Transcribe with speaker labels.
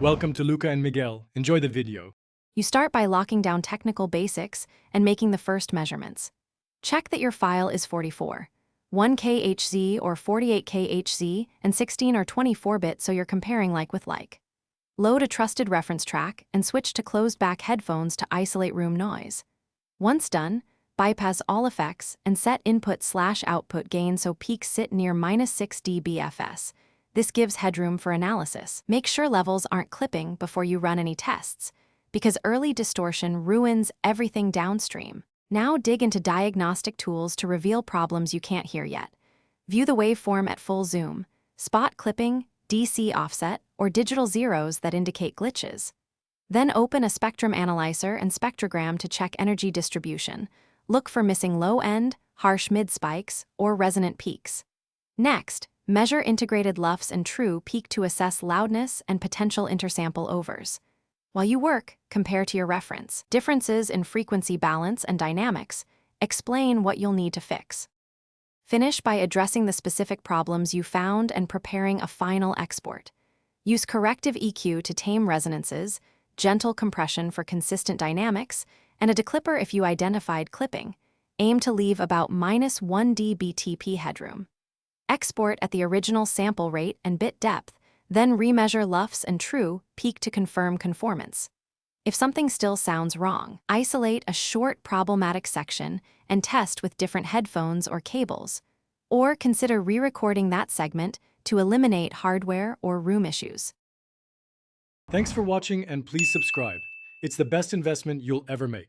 Speaker 1: Welcome to Luca and Miguel. Enjoy the video.
Speaker 2: You start by locking down technical basics and making the first measurements. Check that your file is 44, 1K HZ or 48K HZ, and 16 or 24-bit so you're comparing like with like. Load a trusted reference track and switch to closed-back headphones to isolate room noise. Once done, bypass all effects and set input/output gain so peaks sit near -6 dBFS. This gives headroom for analysis. Make sure levels aren't clipping before you run any tests, because early distortion ruins everything downstream. Now dig into diagnostic tools to reveal problems you can't hear yet. View the waveform at full zoom, spot clipping, DC offset, or digital zeros that indicate glitches. Then open a spectrum analyzer and spectrogram to check energy distribution. Look for missing low-end, harsh mid-spikes, or resonant peaks. Next, measure integrated LUFS and true peak to assess loudness and potential intersample overs. While you work, compare to your reference. Differences in frequency balance and dynamics explain what you'll need to fix. Finish by addressing the specific problems you found and preparing a final export. Use corrective EQ to tame resonances, gentle compression for consistent dynamics, and a declipper if you identified clipping. Aim to leave about -1 dBTP headroom. Export at the original sample rate and bit depth, then remeasure LUFS and true peak to confirm conformance. If something still sounds wrong, isolate a short problematic section and test with different headphones or cables, or consider re-recording that segment to eliminate hardware or room issues.
Speaker 1: Thanks for watching and please subscribe. It's the best investment you'll ever make.